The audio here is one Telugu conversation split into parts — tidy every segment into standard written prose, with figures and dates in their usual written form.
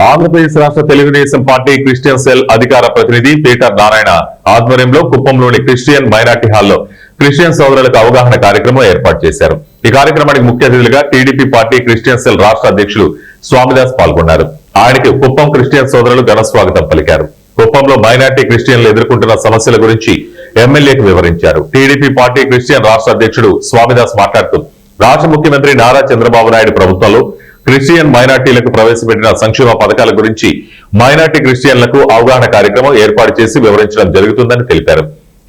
ఆంధ్రప్రదేశ్ రాష్ట్ర తెలుగుదేశం పార్టీ క్రిస్టియన్ సెల్ అధికార ప్రతినిధి పీటర్ నారాయణ ఆధ్వర్యంలో కుప్పంలోని క్రిస్టియన్ మైనార్టీ హాల్లో క్రిస్టియన్ సోదరులకు అవగాహన కార్యక్రమం ఏర్పాటు చేశారు. ఈ కార్యక్రమానికి ముఖ్య అతిథులుగా టీడీపీ పార్టీ క్రిస్టియన్ సెల్ రాష్ట్ర అధ్యక్షులు స్వామిదాస్ పాల్గొన్నారు. ఆయనకి కుప్పం క్రిస్టియన్ సోదరులు ఘన స్వాగతం పలికారు. కుప్పంలో మైనార్టీ క్రిస్టియన్లు ఎదుర్కొంటున్న సమస్యల గురించి ఎమ్మెల్యేకు వివరించారు. టీడీపీ పార్టీ క్రిస్టియన్ రాష్ట్ర అధ్యక్షుడు స్వామిదాస్ మాట్లాడుతూ రాష్ట్ర ముఖ్యమంత్రి నారా చంద్రబాబు నాయుడు ప్రభుత్వంలో క్రిస్టియన్ మైనార్టీలకు ప్రవేశపెట్టిన సంక్షేమ పథకాల గురించి మైనార్టీ క్రిస్టియన్లకు అవగాహన కార్యక్రమం ఏర్పాటు చేసి వివరించడం జరుగుతుందని తెలిపారు.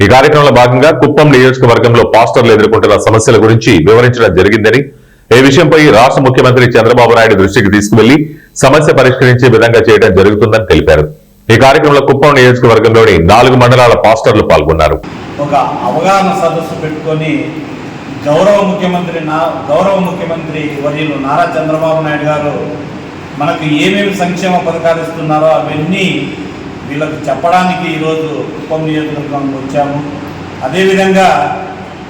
ఈ కార్యక్రమంలో భాగంగా కుప్పం నియోజకవర్గంలో పాస్టర్లు ఎదుర్కొంటున్న సమస్యల గురించి వివరించడం జరిగిందని, ఈ విషయంపై రాష్ట్ర ముఖ్యమంత్రి చంద్రబాబు నాయుడు దృష్టికి తీసుకువెళ్లి సమస్య పరిష్కరించే విధంగా చేయడం జరుగుతుందని తెలిపారు. ఈ కార్యక్రమంలో కుప్పం నియోజకవర్గంలోని 4 మండలాల పాస్టర్లు పాల్గొన్నారు. ఒక అవగాహన సదస్సు పెట్టుకొని గౌరవ ముఖ్యమంత్రి వర్యులు నారా చంద్రబాబు నాయుడు గారు మనకు ఏమేమి సంక్షేమ పథకాలు ఇస్తున్నారో అవన్నీ వీళ్ళకు చెప్పడానికి ఈరోజు కుప్పం నియోజకవర్గంలో వచ్చాము. అదేవిధంగా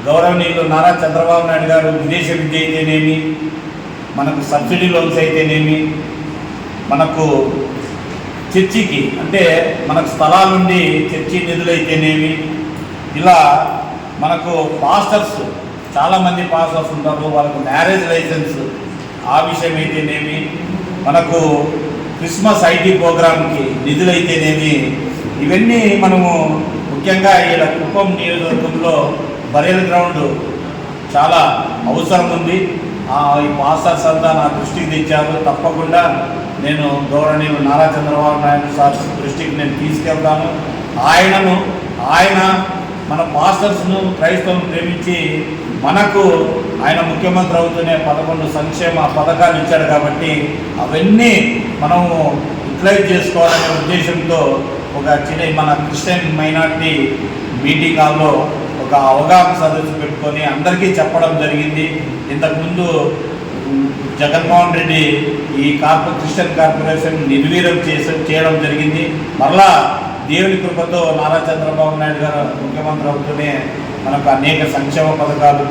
గౌరవనీయులు నారా చంద్రబాబు నాయుడు గారు విదేశ విద్య అయితేనేమి, మనకు సబ్సిడీ లోన్స్ అయితేనేమి, మనకు చర్చికి అంటే మనకు స్థలాలుండి చర్చి నిధులు అయితేనేమి, ఇలా మనకు పాస్టర్స్ చాలామంది పాస్టర్స్ ఉంటారు, వాళ్ళకు మ్యారేజ్ లైసెన్స్ ఆ విషయం అయితేనేమి, మనకు క్రిస్మస్ ఐటీ ప్రోగ్రామ్కి నిధులు అయితేనేమి, ఇవన్నీ మనము ముఖ్యంగా ఇక్కడ కుప్పం నియోజకవర్గంలో బరేల్ గ్రౌండ్ చాలా అవసరం ఉంది. ఈ పాస్టర్స్ అంతా నా దృష్టికి తెచ్చారు. తప్పకుండా నేను గౌరవనీయులు నారా చంద్రబాబు నాయుడు సార్ దృష్టికి నేను తీసుకెళ్తాను. ఆయన మన పాస్టర్స్ను క్రైస్తవులను ప్రేమించి మనకు ఆయన ముఖ్యమంత్రి అవుతూనే 11 సంక్షేమ పథకాలు ఇచ్చాడు కాబట్టి అవన్నీ మనము యూటిలైజ్ చేసుకోవాలనే ఉద్దేశంతో ఒక మన క్రిస్టియన్ మైనార్టీ మీటింగ్ హాల్లో ఒక అవగాహన సదస్సు పెట్టుకొని అందరికీ చెప్పడం జరిగింది. ఇంతకుముందు జగన్మోహన్ రెడ్డి ఈ క్రిస్టియన్ కార్పొరేషన్ నిర్వీర్యం చేయడం జరిగింది. మరలా దేవుని కృపతో నారా చంద్రబాబు నాయుడు గారు ముఖ్యమంత్రి అవుతూనే మనకు అనేక సంక్షేమ పథకాలు